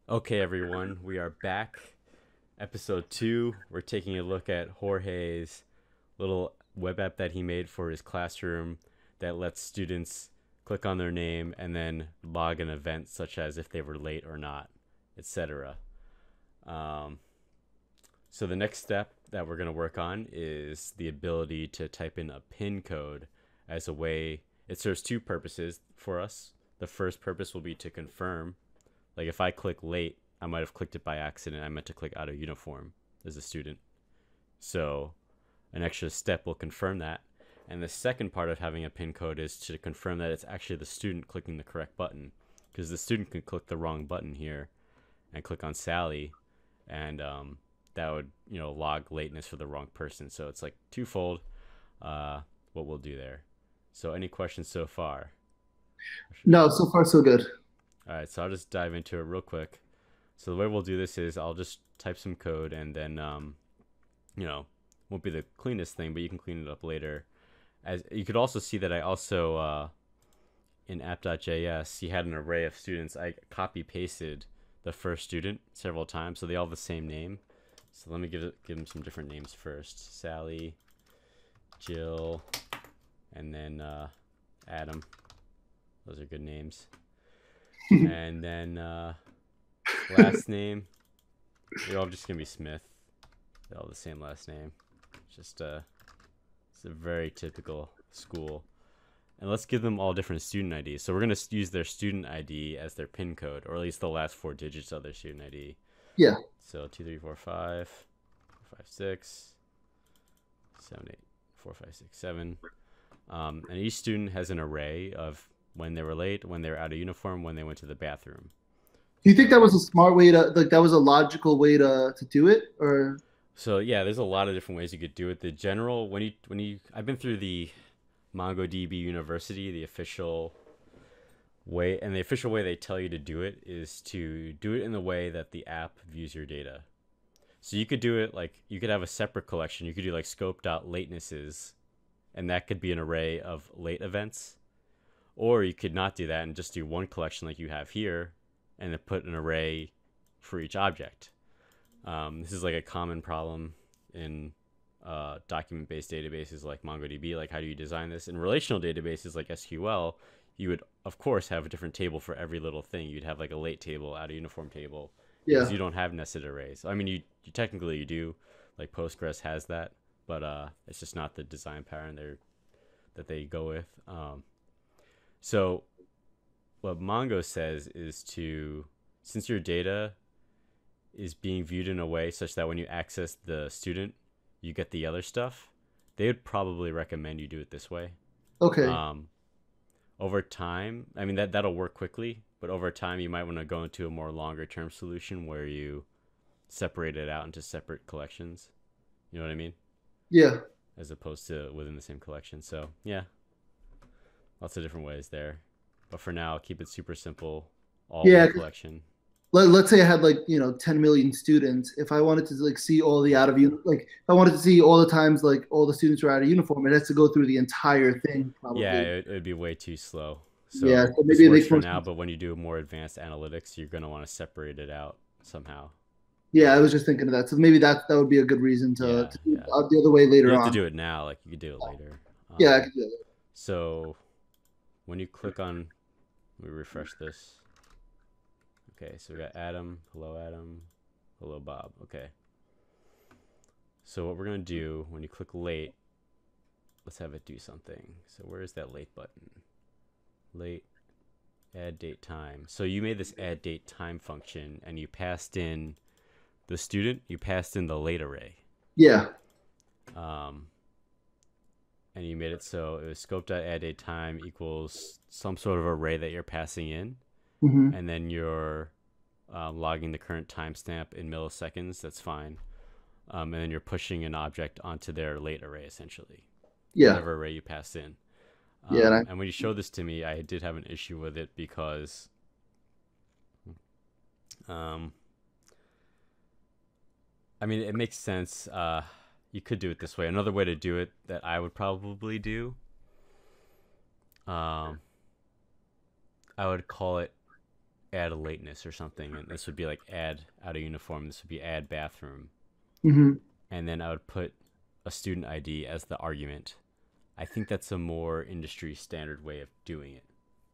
Okay, everyone, we are back. Episode 2. We're taking a look at Jorge's little web app that he made for his classroom that lets students click on their name and then log an event, such as if they were late or not, etc. Um, so, the next step that we're going to work on is the ability to type in a PIN code as a way. It serves two purposes for us. The first purpose will be to confirm, like if I click late, I might have clicked it by accident. I meant to click out of uniform as a student. So an extra step will confirm that. And the second part of having a PIN code is to confirm that it's actually the student clicking the correct button. Because the student can click the wrong button here and click on Sally, and that would log lateness for the wrong person. So it's like twofold what we'll do there. So any questions so far? No, so far so good. All right, so I'll just dive into it real quick. So the way we'll do this is I'll just type some code and then you know, won't be the cleanest thing, but you can clean it up later. As you could also see that I also in app.js, he had an array of students. I copy pasted the first student several times, so they all have the same name. So let me give them some different names first. Sally, Jill, and then Adam. Those are good names. And then last name, they're all just gonna be Smith. They're all the same last name. Just it's a very typical school. And let's give them all different student IDs. So we're gonna use their student ID as their PIN code, or at least the last four digits of their student ID. Yeah. So 2, 3, 4, 5, 5, 6, 7, 8, 4, 5, 6, 7. And each student has an array of when they were late, when they were out of uniform, when they went to the bathroom. Do you think that So was a smart way to like that was a logical way to do it? Or So yeah, there's a lot of different ways you could do it. The general when you I've been through the MongoDB University, the official way, and the official way they tell you to do it is to do it in the way that the app views your data. So you could do it like you could have a separate collection. You could do like scope.latenesses, and that could be an array of late events. Or you could not do that and just do one collection like you have here, and then put an array for each object. This is like a common problem in document-based databases like MongoDB. Like, how do you design this? In relational databases like SQL, you would, of course, have a different table for every little thing. You'd have like a late table, out of uniform table, because yeah. you don't have nested arrays. I mean, you technically you do, like Postgres has that, but it's just not the design pattern that they go with. So what Mongo says is to, since your data is being viewed in a way such that when you access the student, you get the other stuff, they would probably recommend you do it this way. Okay. Um, Over time, I mean that'll work quickly, but over time you might want to go into a more longer term solution where you separate it out into separate collections. You know what I mean? Yeah. As opposed to within the same collection. So yeah, lots of different ways there. But for now, keep it super simple. All Yeah. one collection. Let's say I had like, 10 million students. If I wanted to like see all the out of like if I wanted to see all the times like all the students were out of uniform, it has to go through the entire thing Yeah, probably. it would be way too slow. Yeah. So So this maybe it works makes for more now, sense. but when you do more advanced analytics, you're gonna want to separate it out somehow. Yeah, I was just thinking of that. So maybe that would be a good reason Yeah, to do yeah. it the other way You later don't have to on. do it now. Like you could do it later. Yeah, I could do that. So when you click on, let me refresh this. Okay, so we got Adam. Hello, Adam. Hello, Bob. Okay. So what we're gonna do when you click late, let's have it do something. So where is that late button? Late, add date time. So you made this add date time function and you passed in the student, you passed in the late array. Yeah. Um, and you made it so it was scope.addDateTime equals some sort of array that you're passing in, Hmm. and then you're logging the current timestamp in milliseconds. That's fine. And then you're pushing an object onto their late array, essentially, Yeah. whatever array you pass in. Yeah. And when you showed this to me, I did have an issue with it because um, I mean, it makes sense. You could do it this way. Another way to do it that I would probably do, um, I would call it add a lateness or something, and this would be like add out of uniform. This would be add bathroom, Hmm. and then I would put a student ID as the argument. I think that's a more industry standard way of doing it,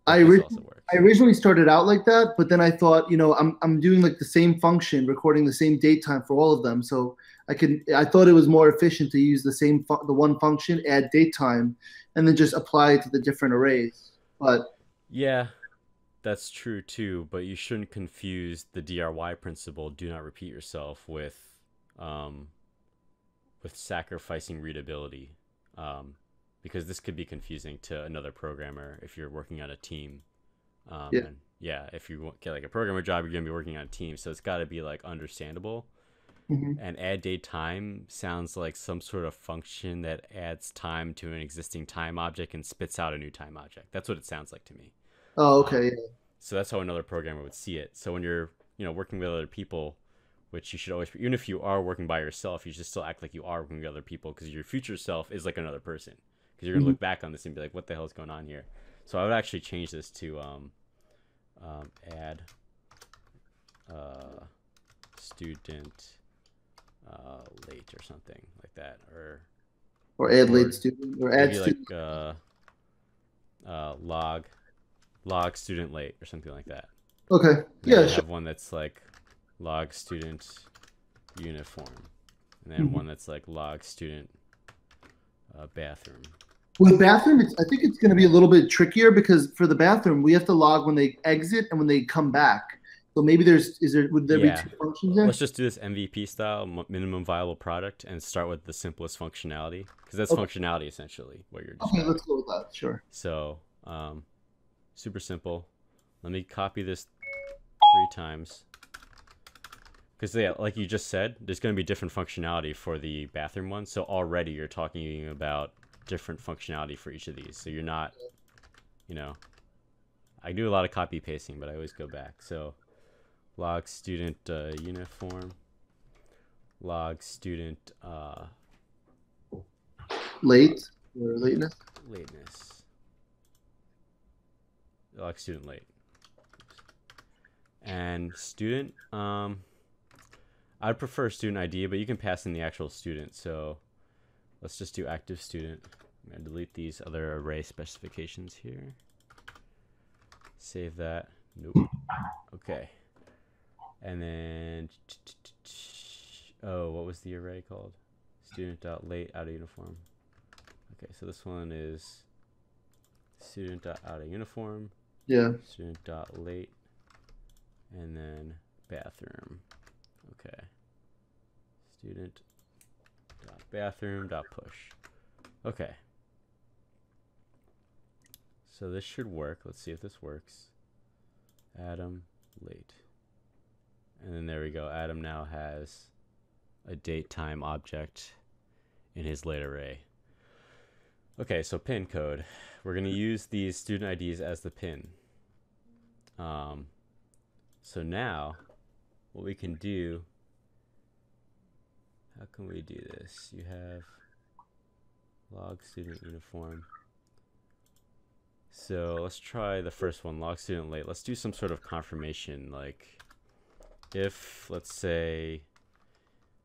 I but this ori- also I works. originally started out like that, but then I thought, I'm doing like the same function, recording the same date time for all of them. So I thought it was more efficient to use the one function, add date time, and then just apply it to the different arrays. But Yeah, that's true too, but you shouldn't confuse the DRY principle, do not repeat yourself, um, with sacrificing readability, um, because this could be confusing to another programmer if you're working on a team. yeah. And yeah, if you get like a programmer job, you're gonna be working on a team, so it's got to be like understandable. Hmm. And add date time sounds like some sort of function that adds time to an existing time object and spits out a new time object. That's what it sounds like to me. Oh, okay. Um, Yeah. so that's how another programmer would see it. So when you're, working with other people, which you should always, even if you are working by yourself, you should still act like you are working with other people because your future self is like another person. Because you're gonna Hmm. look back on this and be like, what the hell is going on here? So I would actually change this to add uh, student late or something like that, Or add late or student, or add maybe like student. log student late or something like that. Okay. And then Yeah, you sure. have one that's like log student uniform, and then Mhm. one that's like log student bathroom. With bathroom, I think it's going to be a little bit trickier because for the bathroom, we have to log when they exit and when they come back. So maybe would there be Yeah, two functions let's there? just do this MVP style, minimum viable product, and start with the simplest functionality because that's Okay. functionality essentially what you're Okay, describing. let's go with that. Sure. So, super simple. Let me copy this 3 times. Because yeah, like you just said, there's going to be different functionality for the bathroom one. So already you're talking about different functionality for each of these. So you're not, you know, I do a lot of copy pasting, but I always go back. So log student uniform, log student Late or lateness. lateness, log student late, and student. I'd prefer student ID, but you can pass in the actual student. So let's just do active student. I'm gonna delete these other array specifications here. Save that. Nope. Okay. And then, oh, what was the array called? Student.late out of uniform. Okay, so this one is student.out of uniform, Yeah. student.late, and then bathroom. Okay. Student.bathroom.push. Okay. So this should work. Let's see if this works. Adam late. And then there we go. Adam now has a date time object in his late array. Okay, so pin code. We're going to use these student IDs as the pin. So now what we can do, how can we do this? You have log student uniform. So let's try the first one, log student late. Let's do some sort of confirmation, like if, let's say,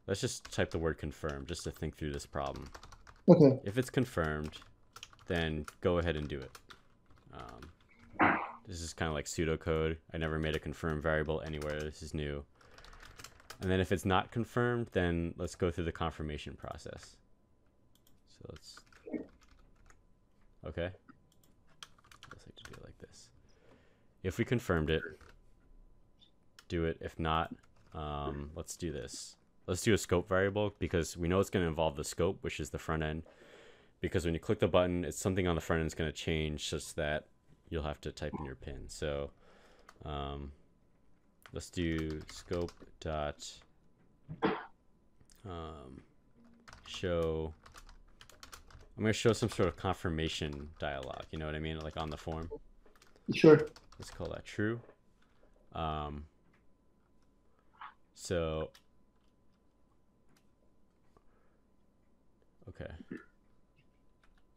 let's just type the word confirm just to think through this problem. Okay. If it's confirmed, then go ahead and do it. This is kind of like pseudocode. I never made a confirm variable anywhere. This is new. And then if it's not confirmed, then let's go through the confirmation process. So let's, okay. Let's like to do it like this. If we confirmed it, do it. If not, let's do this. Let's do a scope variable because we know it's going to involve the scope, which is the front end. Because when you click the button, it's something on the front end is going to change such that you'll have to type in your pin. So let's do scope dot show. I'm going to show some sort of confirmation dialog. You know what I mean? Like on the form. Sure. Let's call that true. So, okay.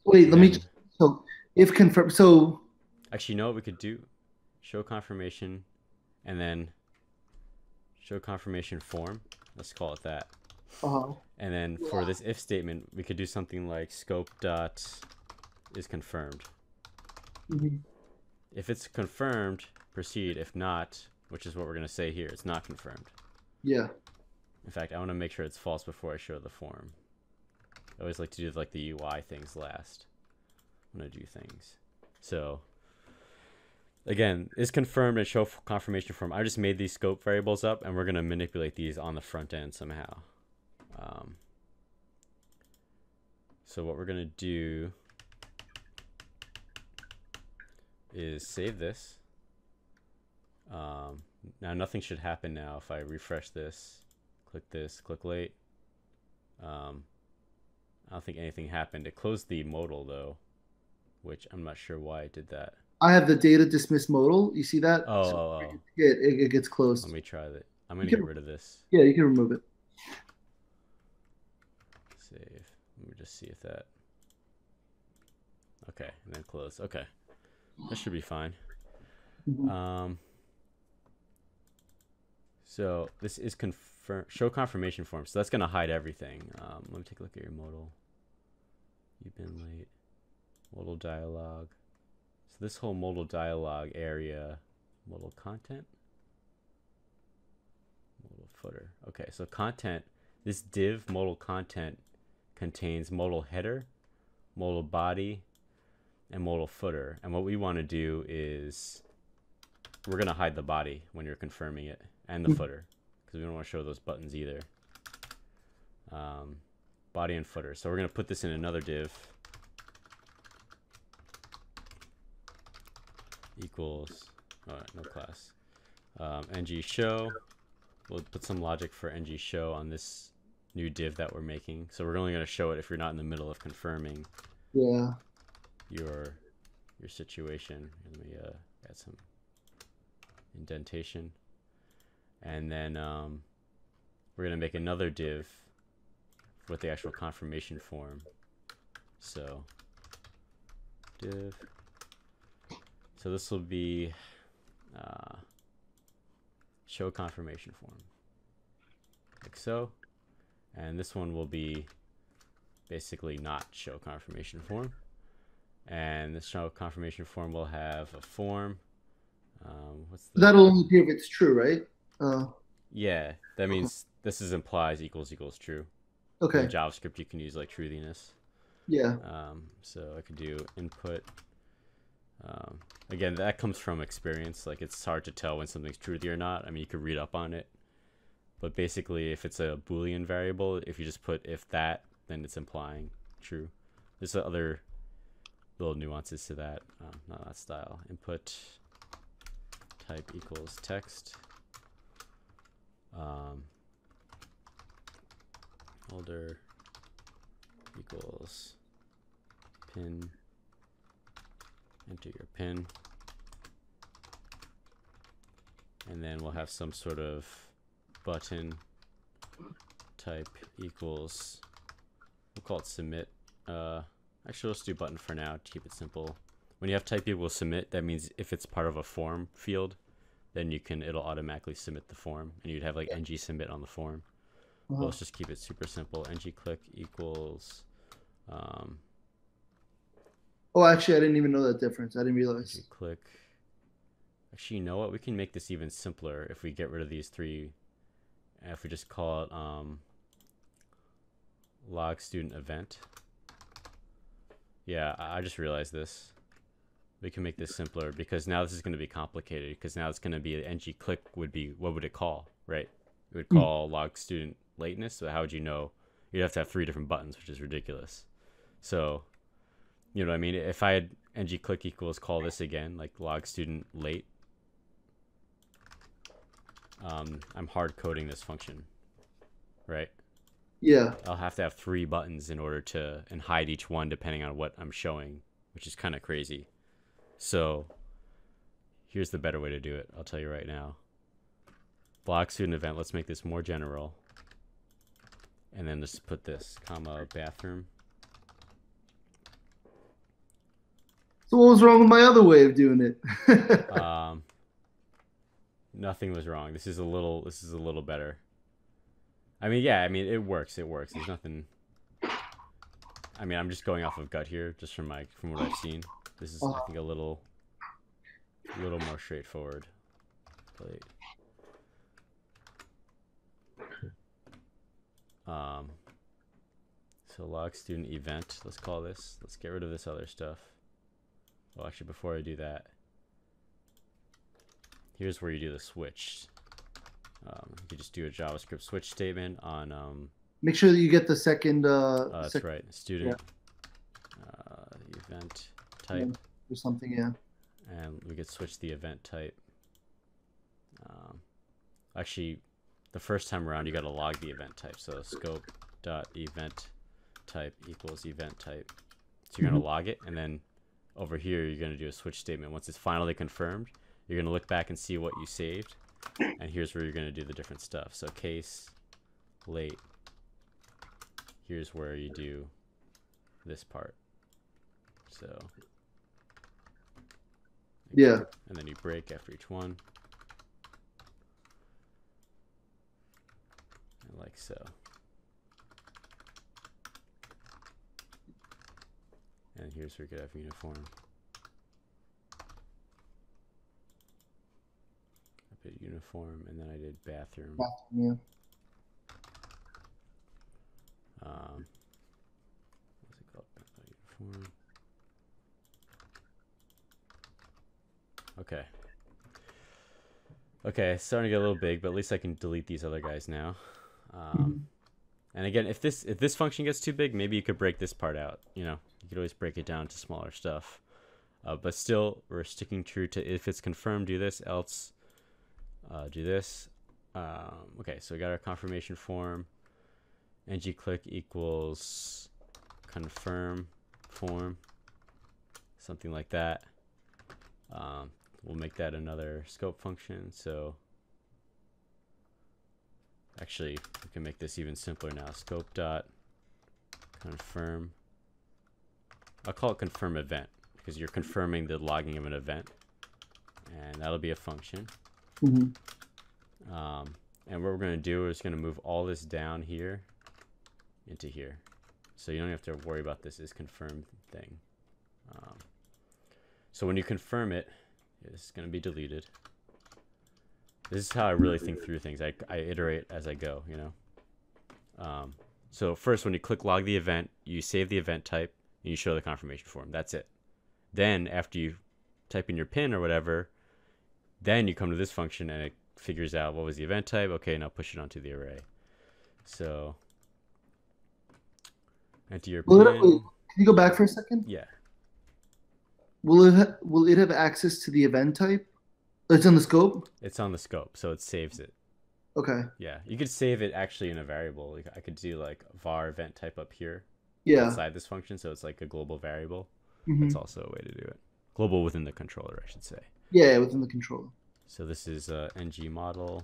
Wait, let me Then, just, so if confirm, so actually, you know what we could do? Show confirmation. and then show confirmation form. Let's call it that. Uh-huh. And then for Yeah. this if statement, we could do something like scope dot is confirmed. Mhm. If it's confirmed, proceed. If not, which is what we're going to say here, it's not confirmed. Yeah. In fact, I want to make sure it's false before I show the form. I always like to do like the UI things last when I do things. So again, is confirmed and show confirmation form. I just made these scope variables up, and we're going to manipulate these on the front end somehow. So what we're going to do is save this. Now nothing should happen now if I refresh this, click late. I don't think anything happened. It closed the modal though, which I'm not sure why it did that. I have the data dismiss modal. You see that? Oh, So oh, oh. it gets Let closed. me try that. I'm You gonna can, get rid of this. yeah, you can remove it. Save. Let me just see if that. Okay, and then close. Okay, that should be fine. Mhm. So this is show confirmation form. So that's gonna hide everything. Let me take a look at your modal. You've been late. Modal dialog. So this whole modal dialog area, modal content, modal footer. Okay, so content. This div modal content contains modal header, modal body, and modal footer. And what we want to do is we're going to hide the body when you're confirming it and the footer because we don't want to show those buttons either. Body and footer. So we're going to put this in another div equals, no class, ng show. We'll put some logic for ng show on this new div that we're making. So we're only going to show it if you're not in the middle of confirming Yeah. your situation. Let me add some indentation, and then we're going to make another div with the actual confirmation form. So div. So this will be show confirmation form, like so. And this one will be basically not show confirmation form. And this show confirmation form will have a form. That'll only appear if it's true, right? Yeah, that means this is implies equals true. Okay. In JavaScript, you can use like truthiness. Yeah. So I could do input. Again, that comes from experience. Like it's hard to tell when something's truthy or not. I mean, you could read up on it. But basically, if it's a Boolean variable, if you just put if that, then it's implying true. There's other little nuances to that. Not that style. Input type equals text. Holder equals pin. Enter your pin. And then we'll have some sort of button type equals, we'll call it submit. Actually, let's do button for now to keep it simple. When you have type equals submit, that means if it's part of a form field, then it'll automatically submit the form, and you'd have like ng submit on the form. But let's just keep it super simple. Ng click equals. Oh, actually, I didn't even know that difference. I didn't realize. Ng click. Actually, you know what? We can make this even simpler if we get rid of these three. If we just call it log student event. Yeah, I just realized this. We can make this simpler because now this is going to be complicated because now it's going to be ng click would be, what would it call, right? It would call log student lateness. So how would you know? You'd have to have 3 different buttons, which is ridiculous. So, you know what I mean? If I had ng click equals call this again, like log student late, I'm hard coding this function, right? Yeah. I'll have to have 3 buttons in order to, and hide each one depending on what I'm showing, which is kind of crazy. So here's the better way to do it. I'll tell you right now. Block student event. Let's make this more general. And then just put this, comma, bathroom. So what was wrong with my other way of doing it? Nothing was wrong. This is a little better. I mean, yeah, I mean it works. It works. There's nothing. I mean, I'm just going off of gut here, just from what I've seen. This is, I think, a little more straightforward. Plate. So log student event. Let's call this. Let's get rid of this other stuff. Well, actually, before I do that, here's where you do the switch. You just do a JavaScript switch statement on. Make sure that you get the second. That's right. Student event type or something. Yeah. And we could switch the event type. Actually, the first time around, you got to log the event type. So scope dot event type equals event type. So you're going to log it, and then over here you're going to do a switch statement. Once it's finally confirmed, you're going to look back and see what you saved, and here's where you're going to do the different stuff. So case late, here's where you do this part. So yeah, and then you break after each one, and like so. And here's where you could have uniform. I put uniform, and then I did bathroom. Yeah. What's it called? Uniform. Okay. Okay, it's starting to get a little big, but at least I can delete these other guys now. And again, if this function gets too big, maybe you could break this part out. You know, you could always break it down to smaller stuff. But still, we're sticking true to if it's confirmed, do this, else do this. Okay, so we got our confirmation form. ngClick equals confirm form, something like that. We'll make that another scope function. So actually, we can make this even simpler now. Scope dot confirm. I'll call it confirm event because you're confirming the logging of an event, and that'll be a function. And what we're going to do is going to move all this down here into here, so you don't have to worry about this is confirmed thing. So when you confirm it, it's going to be deleted. This is how I really think through things. I iterate as I go, you know. So first, when you click log the event, you save the event type and you show the confirmation form. That's it. Then after you type in your pin or whatever, then you come to this function and it figures out what was the event type. Okay, now push it onto the array. So enter your pin. Can you go back for a second? Yeah. Will it have access to the event type? It's on the scope? It's on the scope, so it saves it. Okay. Yeah, you could save it actually in a variable. Like I could do like var event type up here. Yeah. Inside this function, so it's like a global variable. That's also a way to do it. Global within the controller, I should say. Yeah, within the controller. So this is ng model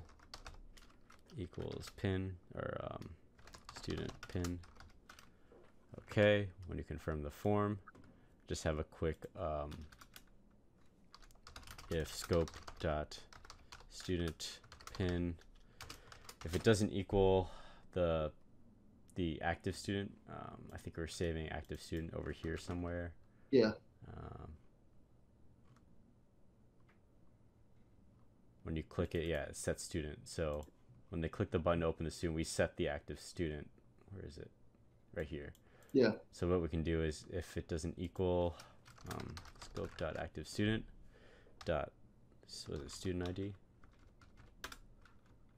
equals pin or student pin. Okay, when you confirm the form, just have a quick if scope dot student pin. If it doesn't equal the active student, I think we're saving active student over here somewhere. Yeah. When you click it, yeah, it sets student. So when they click the button to open the student, we set the active student. Where is it? Right here. Yeah. So what we can do is if it doesn't equal scope dot active student dot was it student ID?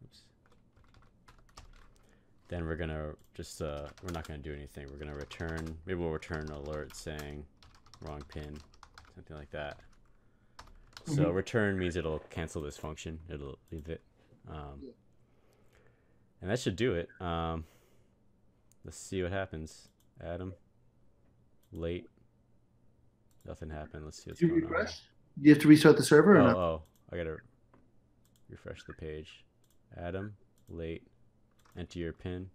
Oops. Then we're gonna just we're not gonna do anything. We're gonna return. Maybe we'll return an alert saying wrong pin, something like that. So return means it'll cancel this function. It'll leave it, and that should do it. Let's see what happens. Adam, late. Nothing happened. Let's see what's going on. Do you have to restart the server or not? Oh, I gotta refresh the page. Adam, late. Enter your pin.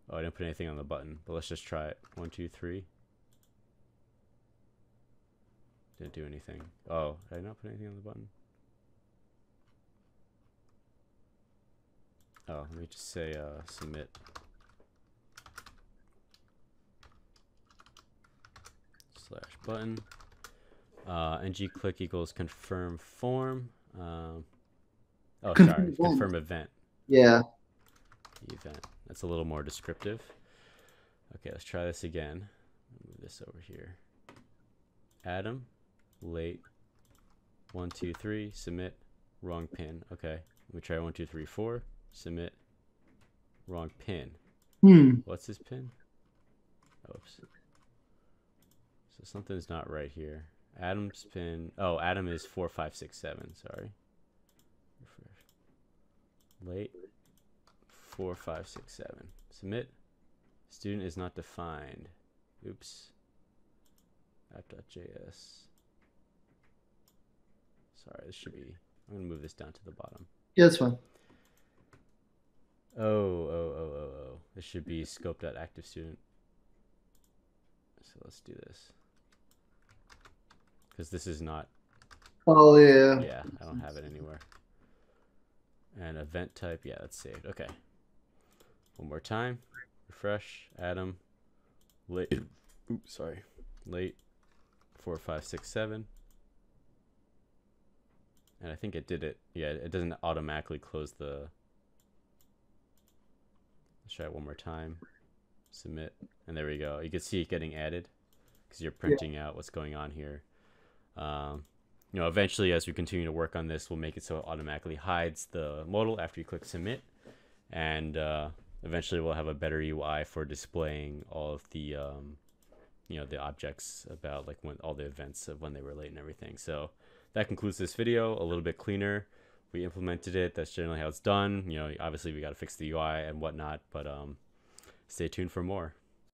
Oh, I didn't put anything on the button, but let's just try it. 1, 2, 3. Didn't do anything. Oh, did I not put anything on the button? Oh, let me just say submit / button. ng click equals confirm form. Oh, sorry, confirm event. Yeah. Event. That's a little more descriptive. Okay, let's try this again. Move this over here. Adam, late, 1, 2, 3, submit, wrong pin. Okay, let me try 1, 2, 3, 4, submit, wrong pin. What's his pin? Oops. So something's not right here. Adam's pin. Oh, Adam is 4, 5, 6, 7. Sorry. Late. 4, 5, 6, 7. Submit. Student is not defined. Oops. App.js. Sorry, this should be. I'm gonna move this down to the bottom. Yeah, that's fine. Oh. This should be scope.activeStudent. So let's do this. Because this is not. Oh yeah. Yeah, I don't have it anywhere. And event type, yeah, that's saved. Okay. One more time. Refresh. Adam. Late. Oops, sorry. Late. 4, 5, 6, 7. And I think it did it. Yeah, it doesn't automatically close the. Let's try it one more time. Submit. And there we go. You can see it getting added because you're printing out what's going on here. You know, eventually, as we continue to work on this, we'll make it so it automatically hides the modal after you click submit. And eventually, we'll have a better UI for displaying all of the, you know, the objects about like when all the events of when they were late and everything. So that concludes this video. A little bit cleaner. We implemented it. That's generally how it's done. You know, obviously we got to fix the UI and whatnot, but stay tuned for more.